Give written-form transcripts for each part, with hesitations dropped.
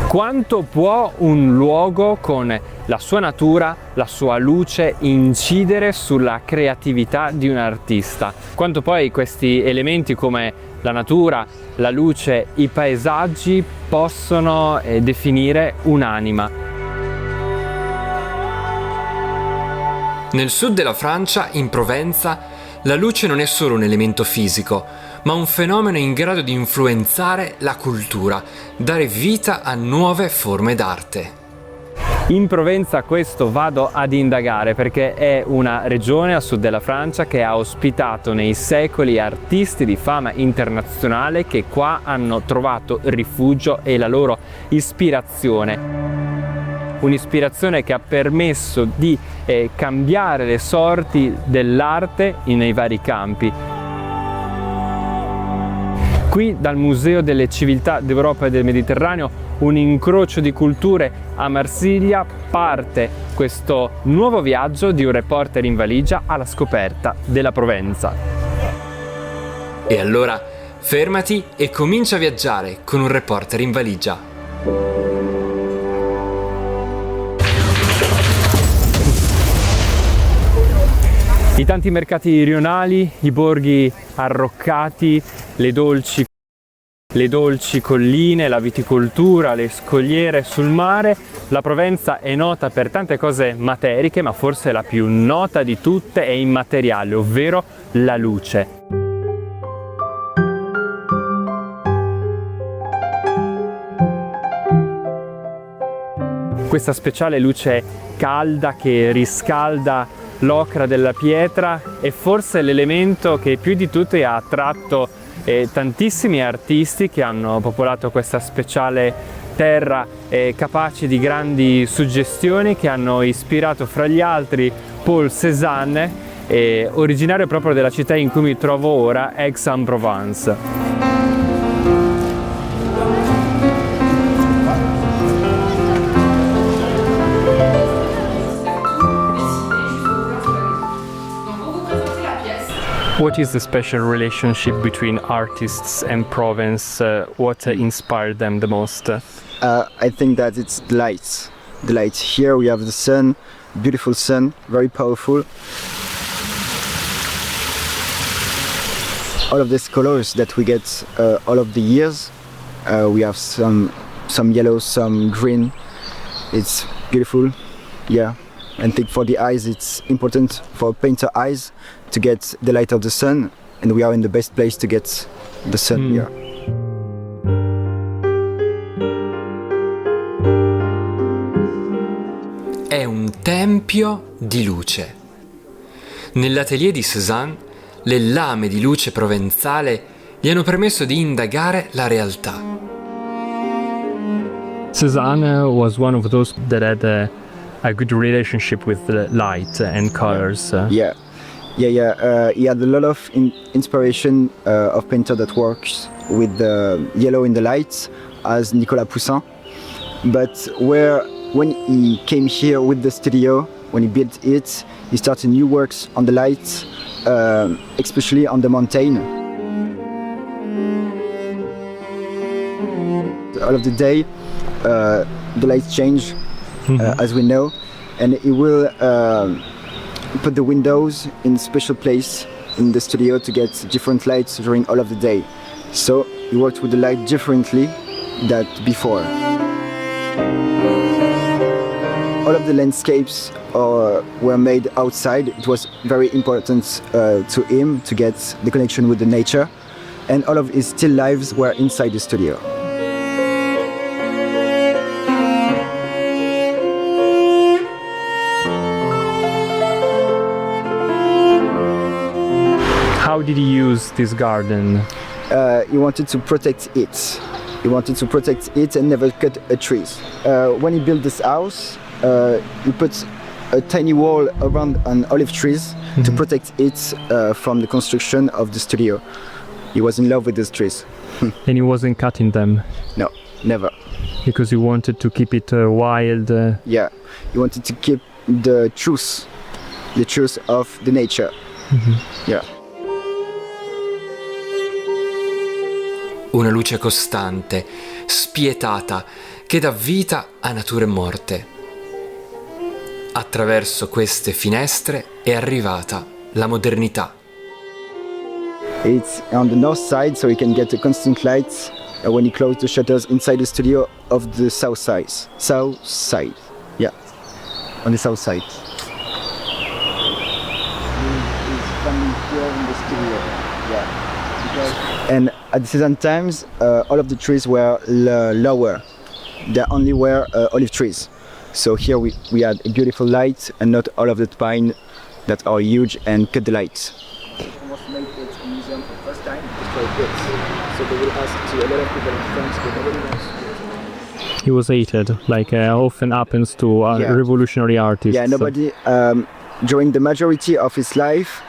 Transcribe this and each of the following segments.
Quanto può un luogo con la sua natura, la sua luce incidere sulla creatività di un artista? Quanto poi questi elementi come la natura, la luce, i paesaggi possono definire un'anima? Nel sud della Francia, in Provenza, la luce non è solo un elemento fisico, ma un fenomeno in grado di influenzare la cultura, dare vita a nuove forme d'arte. In Provenza questo vado ad indagare perché è una regione a sud della Francia che ha ospitato nei secoli artisti di fama internazionale che qua hanno trovato rifugio e la loro ispirazione. Un'ispirazione che ha permesso di cambiare le sorti dell'arte nei vari campi. Qui dal Museo delle Civiltà d'Europa e del Mediterraneo, un incrocio di culture a Marsiglia, parte questo nuovo viaggio di un reporter in valigia alla scoperta della Provenza. E allora fermati e comincia a viaggiare con un reporter in valigia. I tanti mercati rionali, i borghi arroccati, le dolci colline, la viticoltura, le scogliere sul mare. La Provenza è nota per tante cose materiche, ma forse la più nota di tutte è immateriale, ovvero la luce. Questa speciale luce calda che riscalda l'ocra della pietra è forse l'elemento che più di tutti ha attratto tantissimi artisti che hanno popolato questa speciale terra, capaci di grandi suggestioni, che hanno ispirato fra gli altri Paul Cézanne, originario proprio della città in cui mi trovo ora, Aix-en-Provence. What is the special relationship between artists and Provence? What inspired them the most? I think that it's the lights. The lights. Here we have the sun, beautiful sun, very powerful. All of these colors that we get all of the years. We have some yellow, some green. It's beautiful. Yeah. I think for the eyes it's important for painter eyes to get the light of the sun, and we are in the best place to get the sun here. È un tempio di luce. Nell'atelier di Cézanne, le lame di luce provenzale gli hanno permesso di indagare la realtà. Cézanne was one of those that had a good relationship with the light and colors. Yeah. He had a lot of inspiration of painter that works with the yellow in the lights, as Nicolas Poussin. But when he came here with the studio, when he built it, he started new works on the lights, especially on the mountain. All of the day, the lights change, as we know, and he will put the windows in a special place in the studio to get different lights during all of the day. So he worked with the light differently than before. All of the landscapes were made outside. It was very important to him to get the connection with the nature, and all of his still lives were inside the studio. How did he use this garden? He wanted to protect it. He wanted to protect it and never cut a tree. When he built this house, he put a tiny wall around an olive trees to protect it from the construction of the studio. He was in love with these trees. And he wasn't cutting them? No, never. Because he wanted to keep it wild? Yeah, he wanted to keep the truth of the nature. Yeah. una luce costante, spietata, che dà vita a nature morte. Attraverso queste finestre è arrivata la modernità. It's on the north side, so you can get a constant light when you close the shutters inside the studio of the south side. South side, yeah, on the south side. It's coming here in the studio, yeah. And at the season times, all of the trees were lower. There only were olive trees. So here we had a beautiful light, and not all of the pine that are huge and cut the light. Almost made it a museum for the first time, destroyed it. So they will ask to a lot of people in France, but nobody wants to. He was hated, like often happens to revolutionary artists. Yeah, nobody. During the majority of his life,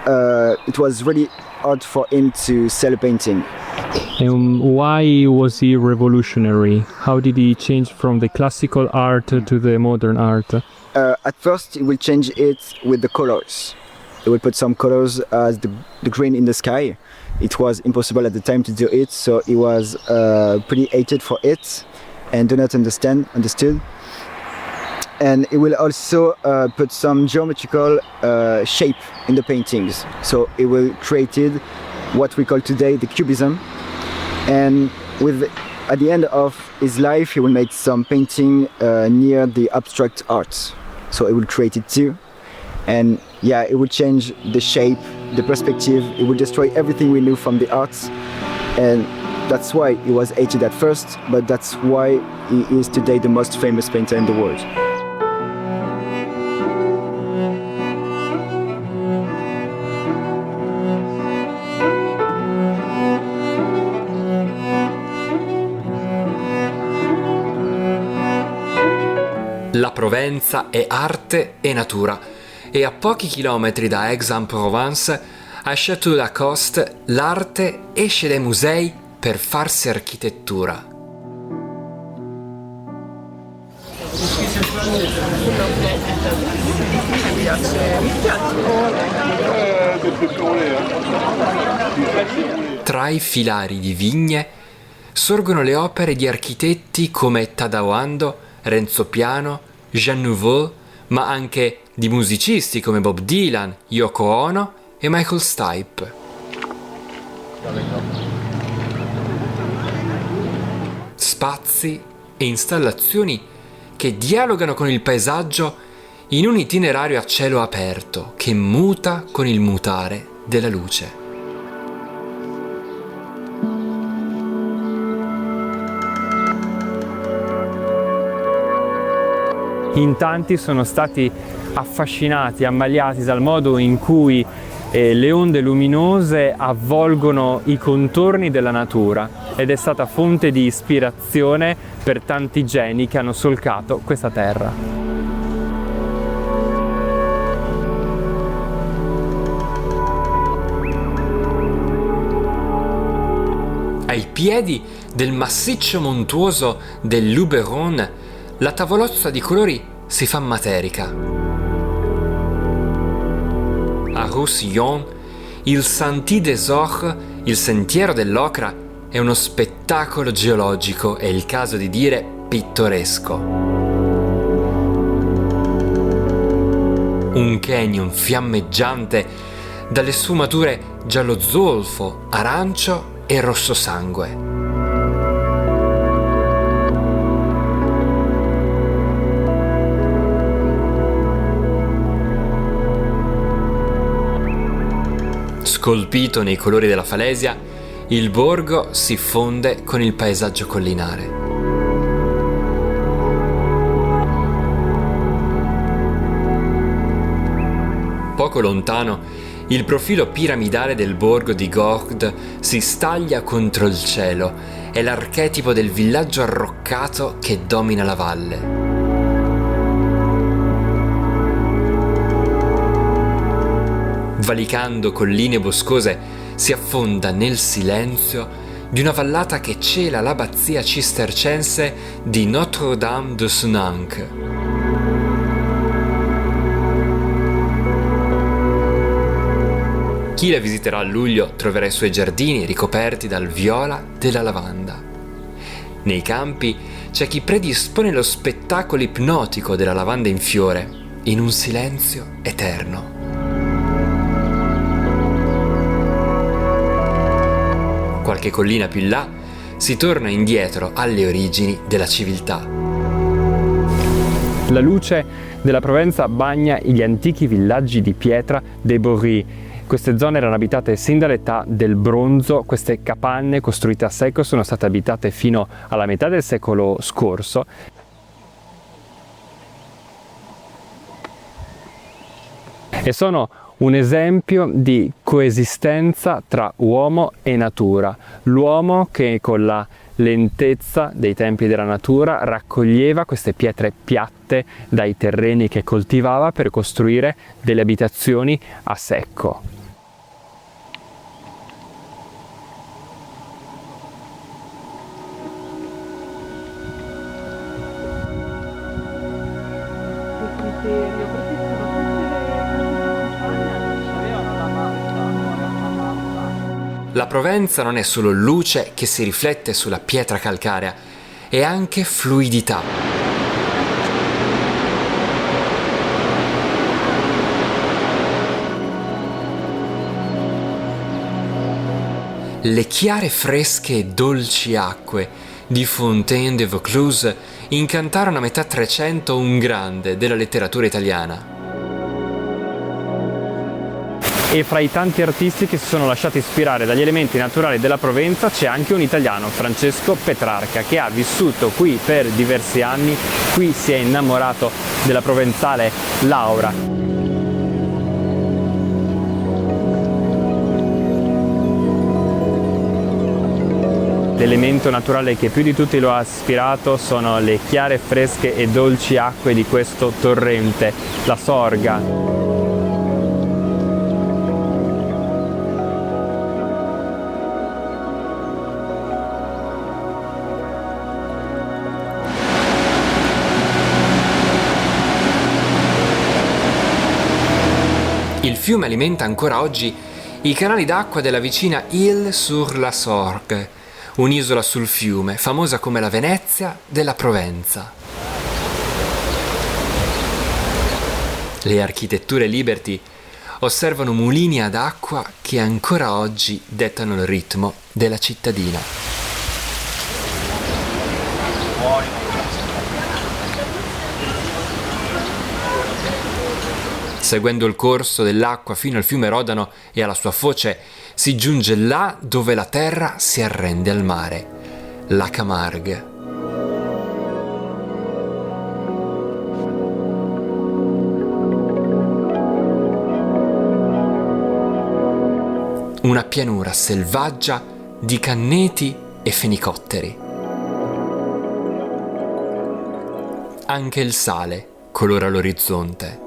it was really hard for him to sell a painting. And why was he revolutionary? How did he change from the classical art to the modern art? At first, he will change it with the colors. He will put some colors as the green in the sky. It was impossible at the time to do it, so he was pretty hated for it and do not understood. And he will also put some geometrical shape in the paintings. So he will created what we call today the cubism. And at the end of his life, he will make some painting near the abstract art. So he will create it too. And yeah, it will change the shape, the perspective. It will destroy everything we knew from the arts. And that's why he was hated at first, but that's why he is today the most famous painter in the world. La Provenza è arte e natura e a pochi chilometri da Aix-en-Provence, a Château-Lacoste, l'arte esce dai musei per farsi architettura. Tra i filari di vigne sorgono le opere di architetti come Tadawando, Renzo Piano, Jean Nouveau, ma anche di musicisti come Bob Dylan, Yoko Ono e Michael Stipe. Spazi e installazioni che dialogano con il paesaggio in un itinerario a cielo aperto che muta con il mutare della luce. In tanti sono stati affascinati, ammaliati dal modo in cui le onde luminose avvolgono i contorni della natura ed è stata fonte di ispirazione per tanti geni che hanno solcato questa terra. Ai piedi del massiccio montuoso del Luberon, la tavolozza di colori si fa materica. A Roussillon, il Sentier des Ocres, il sentiero dell'ocra, è uno spettacolo geologico, è il caso di dire pittoresco. Un canyon fiammeggiante dalle sfumature giallo zolfo, arancio e rosso sangue. Scolpito nei colori della Falesia, il borgo si fonde con il paesaggio collinare. Poco lontano, il profilo piramidale del borgo di Gordes si staglia contro il cielo, è l'archetipo del villaggio arroccato che domina la valle. Valicando colline boscose, si affonda nel silenzio di una vallata che cela l'abbazia cistercense di Notre-Dame de Senanque. Chi la visiterà a luglio troverà i suoi giardini ricoperti dal viola della lavanda. Nei campi c'è chi predispone lo spettacolo ipnotico della lavanda in fiore, in un silenzio eterno. Qualche collina più in là si torna indietro alle origini della civiltà. La luce della Provenza bagna gli antichi villaggi di pietra dei Bourris. Queste zone erano abitate sin dall'età del bronzo. Queste capanne costruite a secco sono state abitate fino alla metà del secolo scorso. E sono un esempio di coesistenza tra uomo e natura. L'uomo che con la lentezza dei tempi della natura raccoglieva queste pietre piatte dai terreni che coltivava per costruire delle abitazioni a secco. La Provenza non è solo luce che si riflette sulla pietra calcarea, è anche fluidità. Le chiare, fresche e dolci acque di Fontaine de Vaucluse incantarono a metà Trecento un grande della letteratura italiana. E fra i tanti artisti che si sono lasciati ispirare dagli elementi naturali della Provenza c'è anche un italiano, Francesco Petrarca, che ha vissuto qui per diversi anni. Qui si è innamorato della provenzale Laura. L'elemento naturale che più di tutti lo ha ispirato sono le chiare, fresche e dolci acque di questo torrente, la Sorga. Il fiume alimenta ancora oggi i canali d'acqua della vicina Île-sur-la-Sorgue, un'isola sul fiume, famosa come la Venezia della Provenza. Le architetture Liberty osservano mulini ad acqua che ancora oggi dettano il ritmo della cittadina. Seguendo il corso dell'acqua fino al fiume Rodano e alla sua foce, si giunge là dove la terra si arrende al mare, la Camargue. Una pianura selvaggia di canneti e fenicotteri. Anche il sale colora l'orizzonte.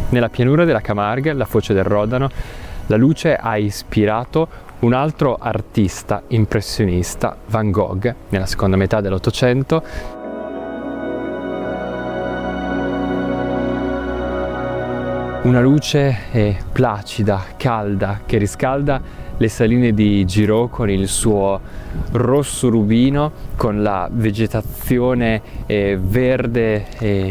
Nella pianura della Camargue, la foce del Rodano, la luce ha ispirato un altro artista impressionista, Van Gogh, nella seconda metà dell'Ottocento. Una luce placida, calda, che riscalda le saline di Giraud con il suo rosso rubino, con la vegetazione verde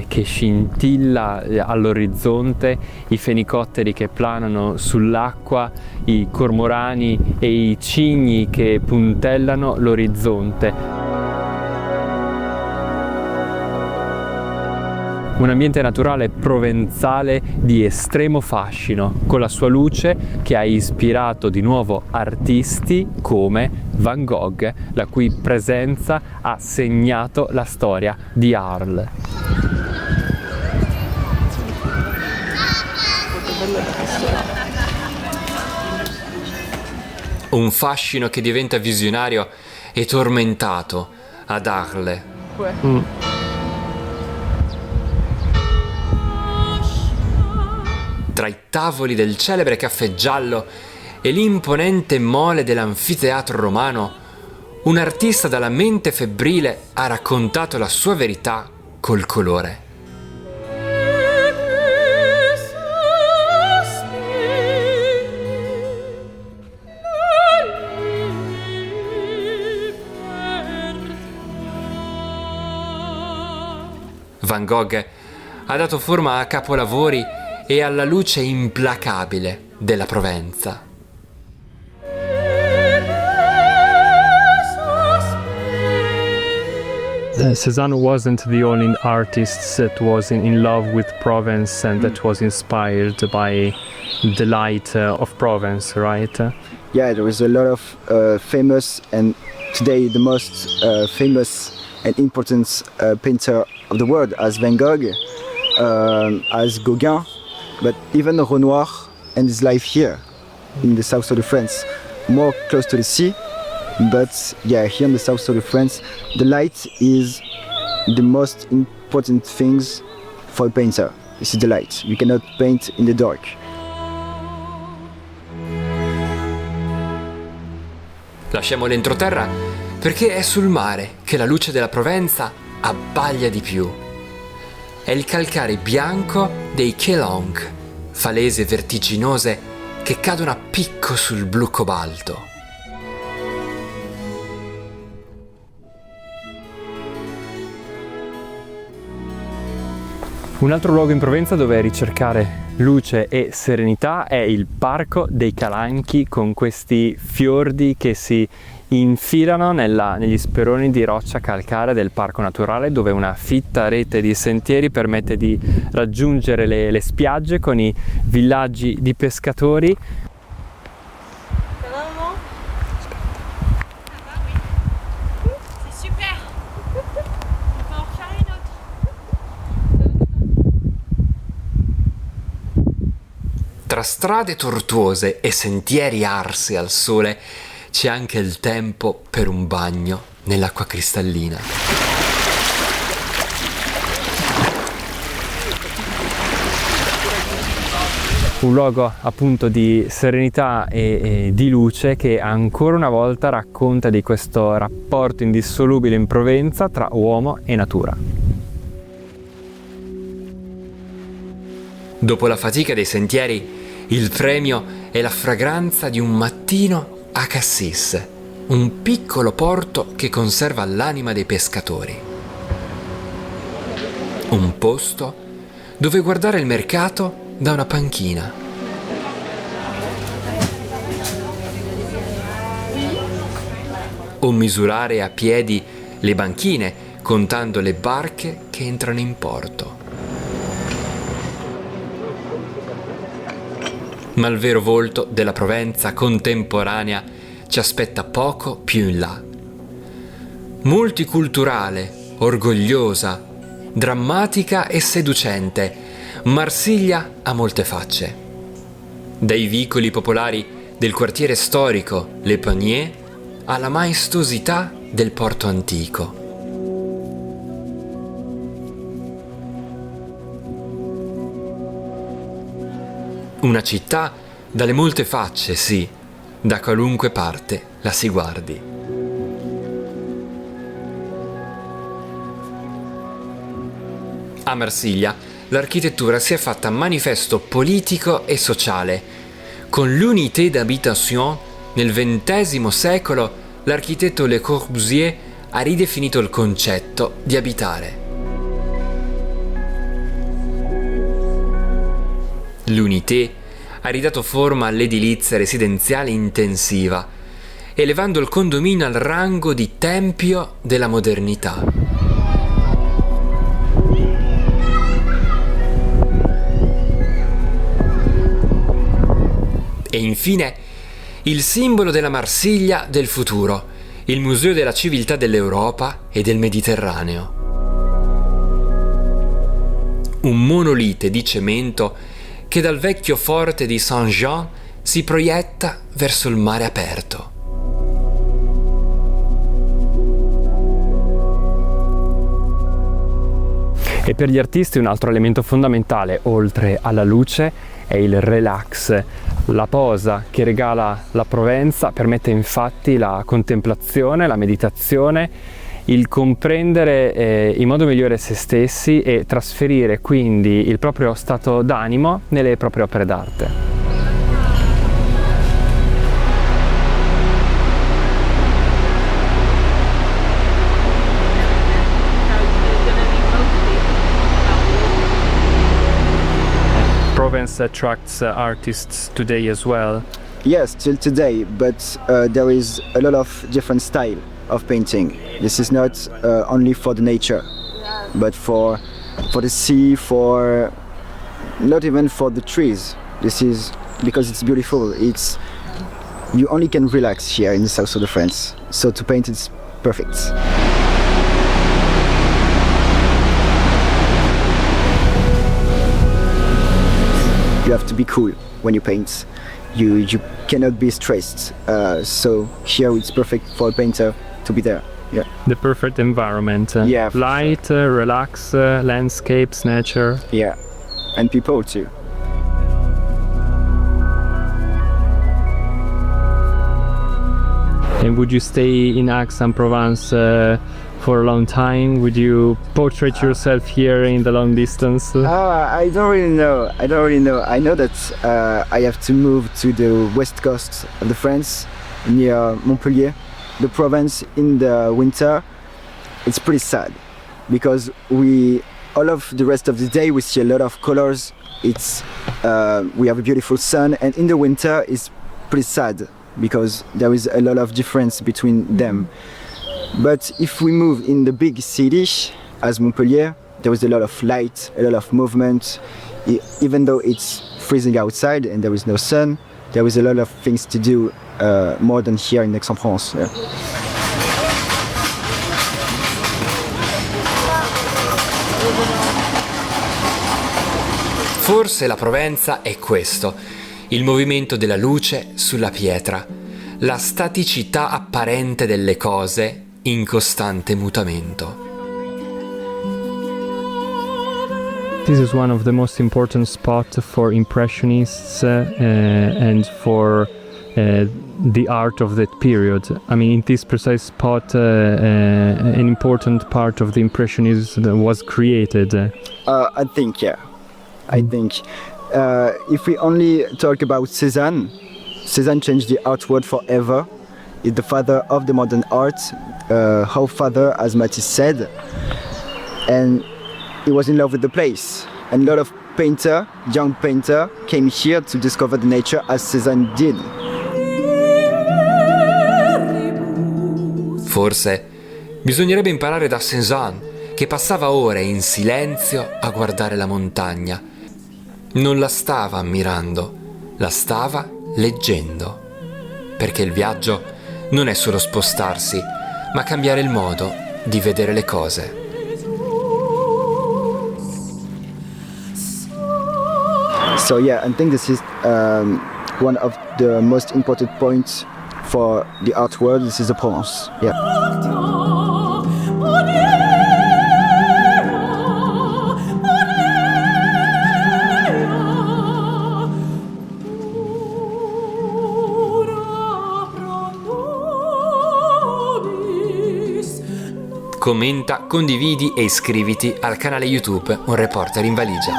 che scintilla all'orizzonte, i fenicotteri che planano sull'acqua, i cormorani e i cigni che puntellano l'orizzonte. Un ambiente naturale provenzale di estremo fascino, con la sua luce che ha ispirato di nuovo artisti come Van Gogh, la cui presenza ha segnato la storia di Arles. Un fascino che diventa visionario e tormentato ad Arles. Tra i tavoli del celebre caffè giallo e l'imponente mole dell'anfiteatro romano, un artista dalla mente febbrile ha raccontato la sua verità col colore. Van Gogh ha dato forma a capolavori e alla luce implacabile della Provenza. Cézanne wasn't the only artist that was in love with Provence and that was inspired by the light of Provence, right? Yeah, there is a lot of famous and today the most famous and important painter of the world as Van Gogh, as Gauguin, but even Renoir and his life here in the south of France, more close to the sea. But yeah, here in the south of France, the light is the most important things for a painter. This is the light. You cannot paint in the dark. Lasciamo l'entroterra perché è sul mare che la luce della Provenza abbaglia di più. È il calcare bianco dei Keelong, falese vertiginose che cadono a picco sul blu cobalto. Un altro luogo in Provenza dove ricercare luce e serenità è il Parco dei Calanchi, con questi fiordi che si infilano negli speroni di roccia calcarea del parco naturale, dove una fitta rete di sentieri permette di raggiungere le spiagge con i villaggi di pescatori. Tra strade tortuose e sentieri arsi al sole c'è anche il tempo per un bagno nell'acqua cristallina. Un luogo appunto di serenità e di luce che ancora una volta racconta di questo rapporto indissolubile in Provenza tra uomo e natura. Dopo la fatica dei sentieri, il premio è la fragranza di un mattino a Cassis, un piccolo porto che conserva l'anima dei pescatori. Un posto dove guardare il mercato da una panchina. O misurare a piedi le banchine contando le barche che entrano in porto. Ma il vero volto della Provenza contemporanea ci aspetta poco più in là. Multiculturale, orgogliosa, drammatica e seducente, Marsiglia ha molte facce. Dai vicoli popolari del quartiere storico Le Paniers alla maestosità del porto antico. Una città dalle molte facce, sì, da qualunque parte la si guardi. A Marsiglia l'architettura si è fatta manifesto politico e sociale. Con l'unité d'habitation nel XX secolo l'architetto Le Corbusier ha ridefinito il concetto di abitare. L'unité ha ridato forma all'edilizia residenziale intensiva, elevando il condominio al rango di tempio della modernità. E infine il simbolo della Marsiglia del futuro, il Museo della Civiltà dell'Europa e del Mediterraneo. Un monolite di cemento che dal vecchio forte di Saint-Jean si proietta verso il mare aperto. E per gli artisti un altro elemento fondamentale, oltre alla luce, è il relax. La posa che regala la Provenza permette infatti la contemplazione, la meditazione, il comprendere in modo migliore se stessi e trasferire quindi il proprio stato d'animo nelle proprie opere d'arte. Provence attracts artists today as well. Yes, till today, but there is a lot of different style of painting. This is not only for the nature, but for the sea, for not even for the trees. This is because it's beautiful. It's you only can relax here in the south of the France. So to paint it's perfect. You have to be cool when you paint. You cannot be stressed. So here it's perfect for a painter to be there. Yeah. The perfect environment. Yeah, for Light, relax, landscapes, nature. Yeah. And people too. And would you stay in Aix-en-Provence for a long time? Would you portrait yourself here in the long distance? I don't really know. I know that I have to move to the west coast of the France, near Montpellier, the Provence in the winter. It's pretty sad because all of the rest of the day we see a lot of colors. We have a beautiful sun, and in the winter it's pretty sad because there is a lot of difference between them. But if we move in the big city as Montpellier, there is a lot of light, a lot of movement. Even though it's freezing outside and there is no sun, there is a lot of things to do more than here in Aix-en-Provence. Yeah. Forse la Provenza è questo, il movimento della luce sulla pietra, la staticità apparente delle cose in costante mutamento. This is one of the most important spots for Impressionists and for the art of that period. I mean, in this precise spot, an important part of the Impressionism was created. I think, yeah. I think if we only talk about Cézanne, Cézanne changed the art world forever. He's the father of the modern art, our father, as Matisse said, and he was in love with the place. And a lot of young painter, came here to discover the nature as Cézanne did. Forse bisognerebbe imparare da Cézanne, che passava ore in silenzio a guardare la montagna. Non la stava ammirando, la stava leggendo. Perché il viaggio non è solo spostarsi, ma cambiare il modo di vedere le cose. So yeah, I think this is one of the most important points for the art world. This is the Provence. Yeah. Commenta, condividi e iscriviti al canale YouTube Un Reporter in Valigia.